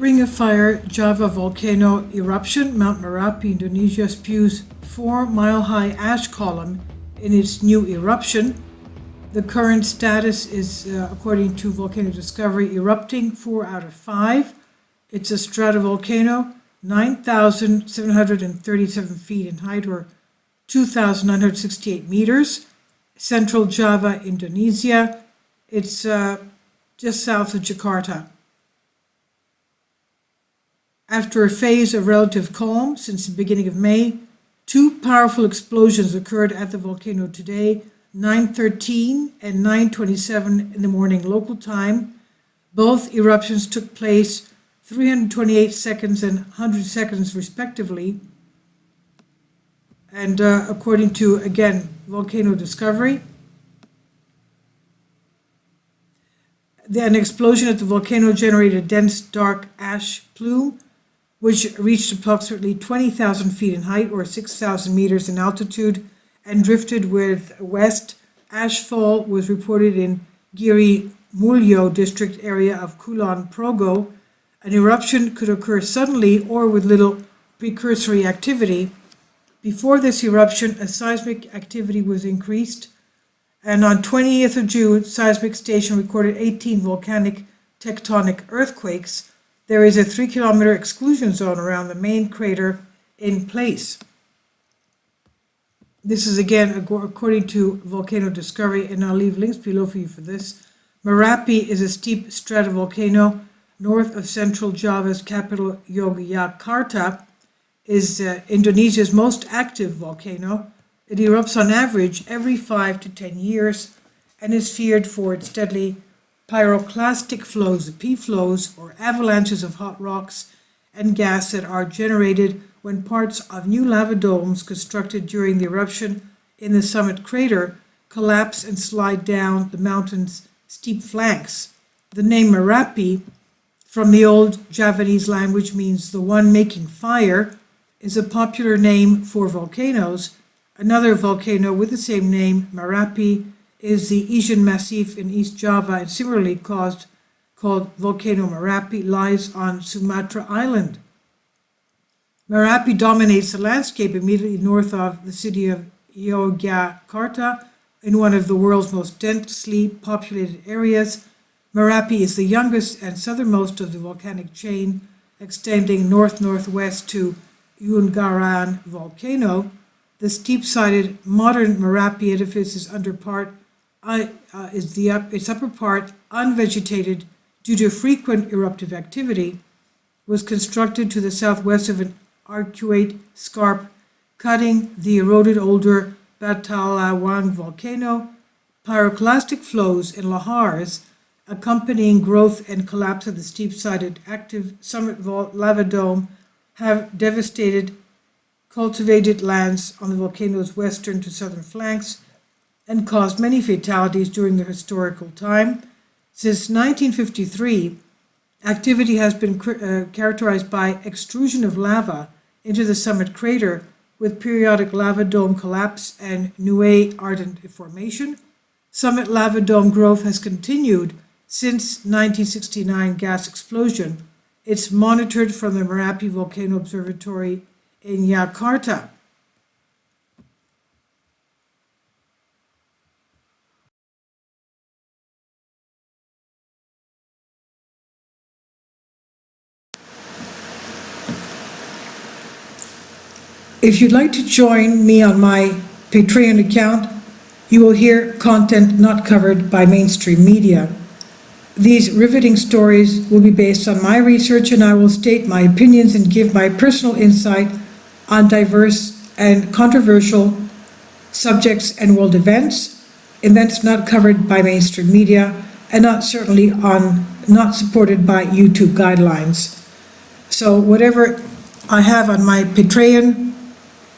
Ring of Fire Java Volcano Eruption, Mount Merapi Indonesia SPEWS 4-mile-high ash column in its new eruption. The current status is, according to Volcano Discovery, erupting 4 out of 5. It's a stratovolcano, 9,737 feet in height, or 2,968 meters. Central Java, Indonesia. It's just south of Jakarta. After a phase of relative calm since the beginning of May, 2 powerful explosions occurred at the volcano today, 9:13 and 9:27 in the morning local time. Both eruptions took place 328 seconds and 100 seconds respectively. And according to, again, Volcano Discovery, an explosion at the volcano generated a dense dark ash plume which reached approximately 20,000 feet in height, or 6,000 meters in altitude, and drifted with west. Ashfall was reported in Giri Mulyo district area of Kulon Progo. An eruption could occur suddenly or with little precursory activity. Before this eruption, a seismic activity was increased, and on 20th of June, seismic station recorded 18 volcanic tectonic earthquakes. There is a 3-kilometer exclusion zone around the main crater in place. This is again according to Volcano Discovery, and I'll leave links below for you for this. Merapi is a steep stratovolcano north of central Java's capital Yogyakarta, is Indonesia's most active volcano. It erupts on average every 5 to 10 years and is feared for its deadly pyroclastic flows, P-flows, or avalanches of hot rocks and gas that are generated when parts of new lava domes constructed during the eruption in the summit crater collapse and slide down the mountain's steep flanks. The name Merapi, from the old Javanese language, means the one making fire, is a popular name for volcanoes. Another volcano with the same name, Merapi, is the Ijen Massif in East Java, and similarly called Volcano Merapi, lies on Sumatra Island. Merapi dominates the landscape immediately north of the city of Yogyakarta, in one of the world's most densely populated areas. Merapi is the youngest and southernmost of the volcanic chain, extending north-northwest to Ungaran volcano. The steep-sided modern Merapi edifice is its upper part, unvegetated due to frequent eruptive activity, was constructed to the southwest of an arcuate scarp cutting the eroded older Batalawang volcano. Pyroclastic flows in lahars accompanying growth and collapse of the steep-sided active summit lava dome have devastated cultivated lands on the volcano's western to southern flanks and caused many fatalities during their historical time. Since 1953, activity has been characterized by extrusion of lava into the summit crater, with periodic lava dome collapse and Nue ardent formation. Summit lava dome growth has continued since 1969 gas explosion. It's monitored from the Merapi Volcano Observatory in Jakarta. If you'd like to join me on my Patreon account, you will hear content not covered by mainstream media. These riveting stories will be based on my research, and I will state my opinions and give my personal insight on diverse and controversial subjects and world events not covered by mainstream media, and not supported by YouTube guidelines. So whatever I have on my Patreon,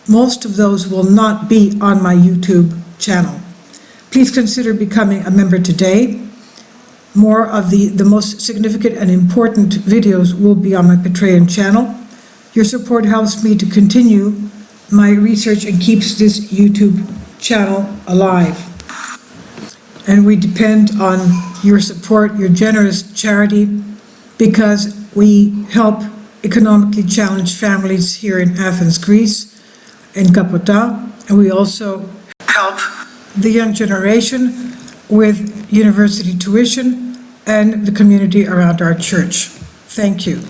most of those will not be on my YouTube channel. Please consider becoming a member today. More of the most significant and important videos will be on my Patreon channel. Your support helps me to continue my research and keeps this YouTube channel alive. And we depend on your support, your generous charity, because we help economically challenged families here in Athens, Greece, in Kapota, and we also help the young generation with university tuition and the community around our church. Thank you.